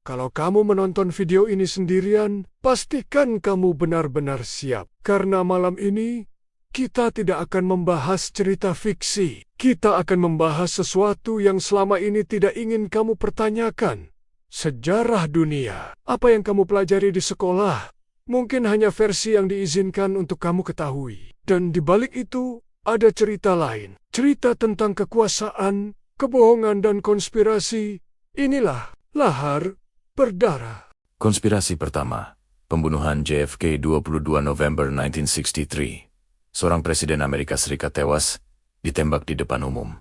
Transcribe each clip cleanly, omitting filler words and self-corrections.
Kalau kamu menonton video ini sendirian, pastikan kamu benar-benar siap. Karena malam ini, kita tidak akan membahas cerita fiksi. Kita akan membahas sesuatu yang selama ini tidak ingin kamu pertanyakan. Sejarah dunia. Apa yang kamu pelajari di sekolah, mungkin hanya versi yang diizinkan untuk kamu ketahui. Dan di balik itu, ada cerita lain. Cerita tentang kekuasaan, kebohongan, dan konspirasi. Inilah lahar berdarah. Konspirasi pertama, pembunuhan JFK 22 November 1963. Seorang presiden Amerika Serikat tewas, ditembak di depan umum.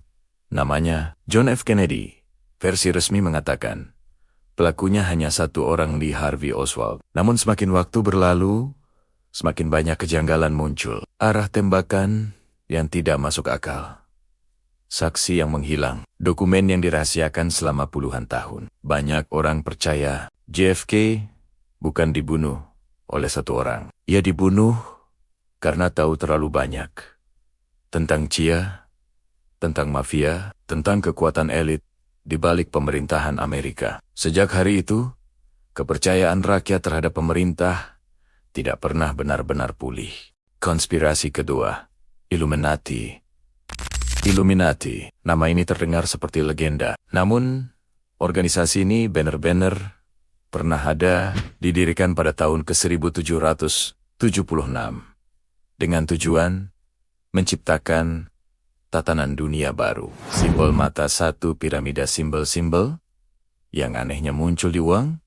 Namanya John F. Kennedy. Versi resmi mengatakan, pelakunya hanya satu orang, Lee Harvey Oswald. Namun semakin waktu berlalu, semakin banyak kejanggalan muncul. Arah tembakan yang tidak masuk akal. Saksi yang menghilang, dokumen yang dirahasiakan selama puluhan tahun. Banyak orang percaya JFK bukan dibunuh oleh satu orang. Ia dibunuh karena tahu terlalu banyak tentang CIA, tentang mafia, tentang kekuatan elit di balik pemerintahan Amerika. Sejak hari itu, kepercayaan rakyat terhadap pemerintah tidak pernah benar-benar pulih. Konspirasi kedua, Illuminati. Illuminati, nama ini terdengar seperti legenda. Namun, organisasi ini benar-benar pernah ada, didirikan pada tahun ke-1776 dengan tujuan menciptakan tatanan dunia baru. Simbol mata satu, piramida simbol-simbol yang anehnya muncul di uang,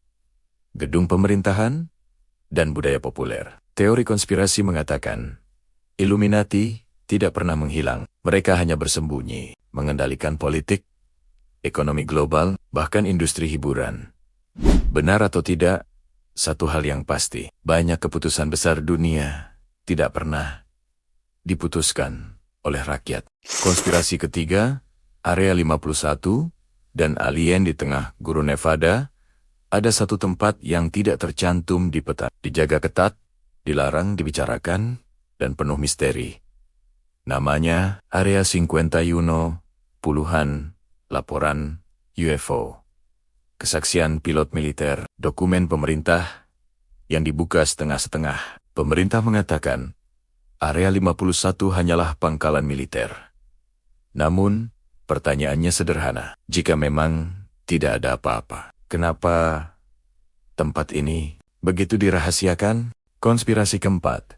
gedung pemerintahan, dan budaya populer. Teori konspirasi mengatakan, Illuminati tidak pernah menghilang. Mereka hanya bersembunyi, mengendalikan politik, ekonomi global, bahkan industri hiburan. Benar atau tidak, satu hal yang pasti, banyak keputusan besar dunia tidak pernah diputuskan oleh rakyat. Konspirasi ketiga, Area 51 dan alien di tengah Gurun Nevada, ada satu tempat yang tidak tercantum di peta, dijaga ketat, dilarang dibicarakan, dan penuh misteri. Namanya Area 51, puluhan laporan UFO. Kesaksian pilot militer, dokumen pemerintah yang dibuka setengah-setengah. Pemerintah mengatakan, Area 51 hanyalah pangkalan militer. Namun, pertanyaannya sederhana. Jika memang tidak ada apa-apa, kenapa tempat ini begitu dirahasiakan? Konspirasi keempat,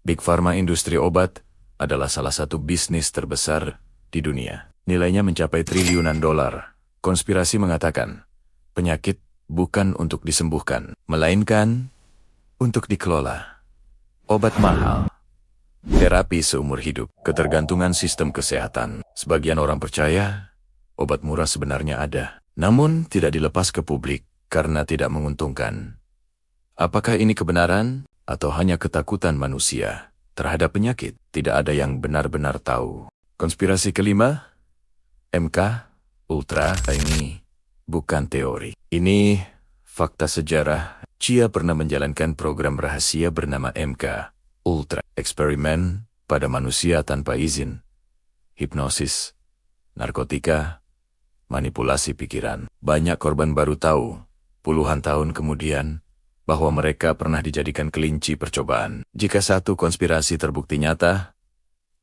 Big Pharma, industri obat, adalah salah satu bisnis terbesar di dunia. Nilainya mencapai triliunan dolar. Konspirasi mengatakan, penyakit bukan untuk disembuhkan, melainkan untuk dikelola. Obat mahal, terapi seumur hidup, ketergantungan sistem kesehatan. Sebagian orang percaya, obat murah sebenarnya ada, namun tidak dilepas ke publik karena tidak menguntungkan. Apakah ini kebenaran atau hanya ketakutan manusia terhadap penyakit? Tidak ada yang benar-benar tahu. Konspirasi kelima, MK Ultra. Ini bukan teori. Ini fakta sejarah. CIA pernah menjalankan program rahasia bernama MK Ultra. Eksperimen pada manusia tanpa izin. Hipnosis, narkotika, manipulasi pikiran. Banyak korban baru tahu, puluhan tahun kemudian, bahwa mereka pernah dijadikan kelinci percobaan. Jika satu konspirasi terbukti nyata,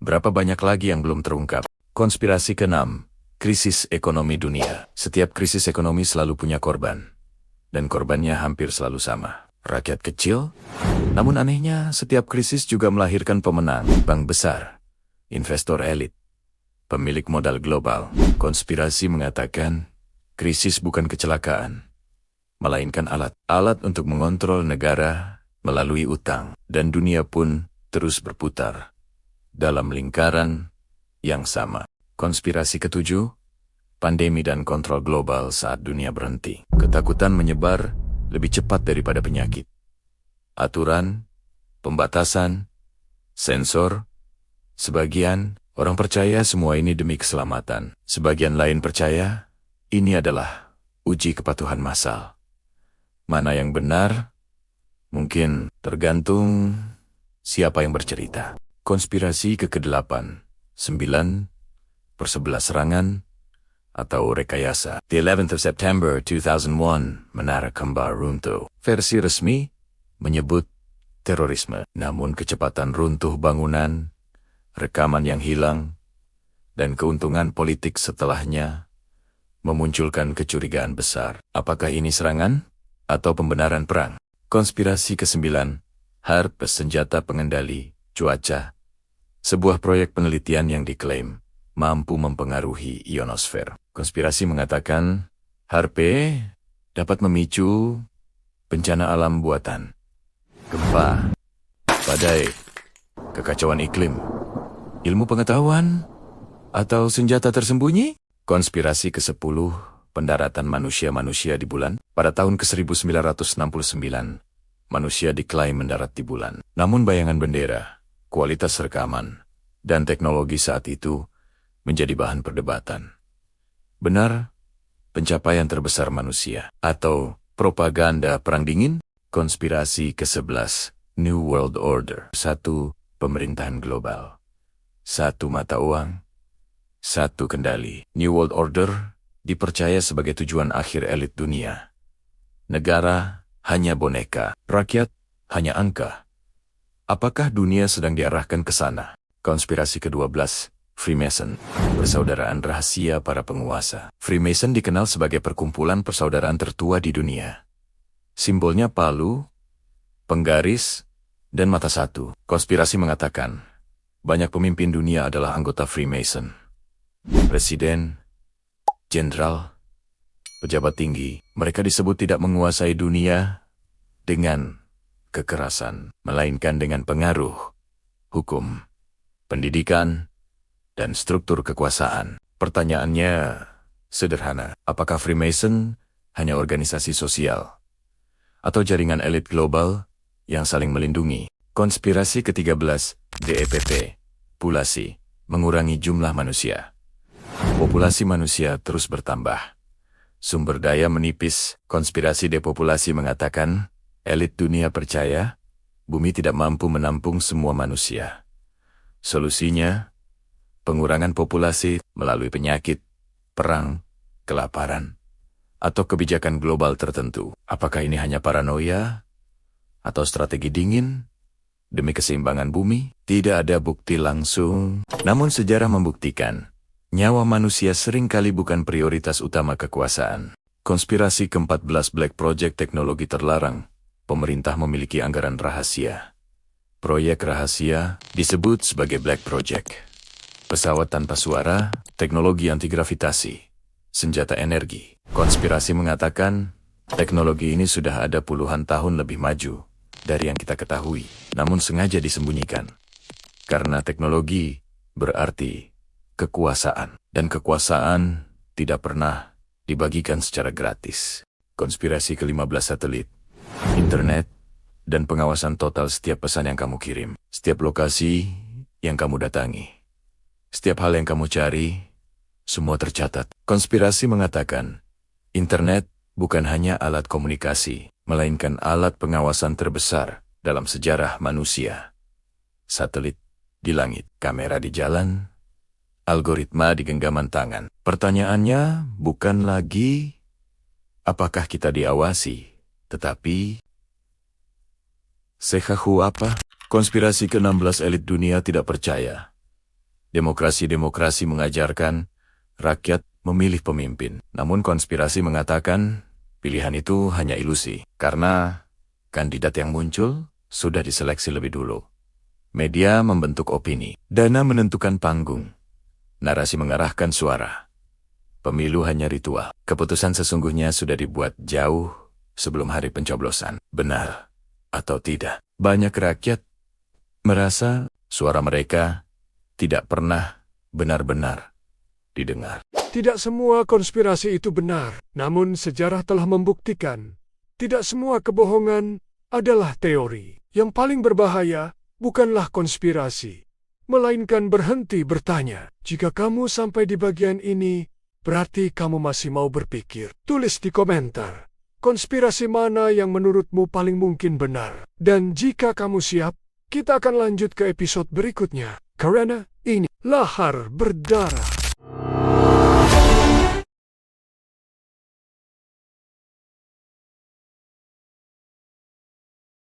berapa banyak lagi yang belum terungkap? Konspirasi keenam, krisis ekonomi dunia. Setiap krisis ekonomi selalu punya korban, dan korbannya hampir selalu sama. Rakyat kecil, namun anehnya setiap krisis juga melahirkan pemenang. Bank besar, investor elit, pemilik modal global. Konspirasi mengatakan, krisis bukan kecelakaan, melainkan alat untuk mengontrol negara melalui utang, dan dunia pun terus berputar dalam lingkaran yang sama. Konspirasi ketujuh, pandemi dan kontrol global saat dunia berhenti. Ketakutan menyebar lebih cepat daripada penyakit. Aturan, pembatasan, sensor. Sebagian orang percaya semua ini demi keselamatan. Sebagian lain percaya ini adalah uji kepatuhan massal. Mana yang benar? Mungkin tergantung siapa yang bercerita. Konspirasi ke-8, 9/11 serangan atau rekayasa. The 11th of September 2001, Menara Kembar runtuh. Versi resmi menyebut terorisme, namun kecepatan runtuh bangunan, rekaman yang hilang, dan keuntungan politik setelahnya memunculkan kecurigaan besar. Apakah ini serangan atau pembenaran perang? Konspirasi ke-9, HARP senjata pengendali cuaca, sebuah proyek penelitian yang diklaim mampu mempengaruhi ionosfer. Konspirasi mengatakan HARP dapat memicu bencana alam buatan, gempa, badai, kekacauan iklim, ilmu pengetahuan, atau senjata tersembunyi? Konspirasi ke-10, pendaratan manusia-manusia di bulan. Pada tahun ke-1969, manusia diklaim mendarat di bulan. Namun bayangan bendera, kualitas rekaman, dan teknologi saat itu menjadi bahan perdebatan. Benar, pencapaian terbesar manusia, atau propaganda perang dingin? Konspirasi ke-11, New World Order. 1. Pemerintahan global. 1 mata uang. 1 kendali. New World Order dipercaya sebagai tujuan akhir elit dunia. Negara hanya boneka, rakyat hanya angka. Apakah dunia sedang diarahkan ke sana? Konspirasi ke-12, Freemason, persaudaraan rahasia para penguasa. Freemason dikenal sebagai perkumpulan persaudaraan tertua di dunia. Simbolnya palu, penggaris, dan mata satu. Konspirasi mengatakan banyak pemimpin dunia adalah anggota Freemason. Presiden, jenderal, pejabat tinggi, mereka disebut tidak menguasai dunia dengan kekerasan, melainkan dengan pengaruh, hukum, pendidikan, dan struktur kekuasaan. Pertanyaannya sederhana, apakah Freemason hanya organisasi sosial atau jaringan elit global yang saling melindungi? Konspirasi ke-13, DEPP, populasi, mengurangi jumlah manusia. Populasi manusia terus bertambah. Sumber daya menipis. Konspirasi depopulasi mengatakan, elit dunia percaya, bumi tidak mampu menampung semua manusia. Solusinya, pengurangan populasi melalui penyakit, perang, kelaparan, atau kebijakan global tertentu. Apakah ini hanya paranoia atau strategi dingin demi keseimbangan bumi? Tidak ada bukti langsung, namun sejarah membuktikan nyawa manusia seringkali bukan prioritas utama kekuasaan. Konspirasi ke-14, Black Project, teknologi terlarang. Pemerintah memiliki anggaran rahasia. Proyek rahasia disebut sebagai Black Project. Pesawat tanpa suara, teknologi anti-gravitasi, senjata energi. Konspirasi mengatakan teknologi ini sudah ada puluhan tahun lebih maju dari yang kita ketahui, namun sengaja disembunyikan. Karena teknologi berarti kekuasaan, dan kekuasaan tidak pernah dibagikan secara gratis. Konspirasi ke-15, satelit, internet, dan pengawasan total setiap pesan yang kamu kirim, setiap lokasi yang kamu datangi, setiap hal yang kamu cari, semua tercatat. Konspirasi mengatakan, internet bukan hanya alat komunikasi, melainkan alat pengawasan terbesar dalam sejarah manusia. Satelit di langit, kamera di jalan, algoritma di genggaman tangan. Pertanyaannya bukan lagi apakah kita diawasi, tetapi sehahu apa? Konspirasi ke-16, elit dunia tidak percaya. Demokrasi-demokrasi mengajarkan rakyat memilih pemimpin. Namun konspirasi mengatakan pilihan itu hanya ilusi, karena kandidat yang muncul sudah diseleksi lebih dulu. Media membentuk opini, dana menentukan panggung, narasi mengarahkan suara. Pemilu hanya ritual. Keputusan sesungguhnya sudah dibuat jauh sebelum hari pencoblosan. Benar atau tidak? Banyak rakyat merasa suara mereka tidak pernah benar-benar didengar. Tidak semua konspirasi itu benar, namun sejarah telah membuktikan tidak semua kebohongan adalah teori. Yang paling berbahaya bukanlah konspirasi, melainkan berhenti bertanya. Jika kamu sampai di bagian ini, berarti kamu masih mau berpikir. Tulis di komentar, konspirasi mana yang menurutmu paling mungkin benar. Dan jika kamu siap, kita akan lanjut ke episode berikutnya. Karena ini lahar berdarah.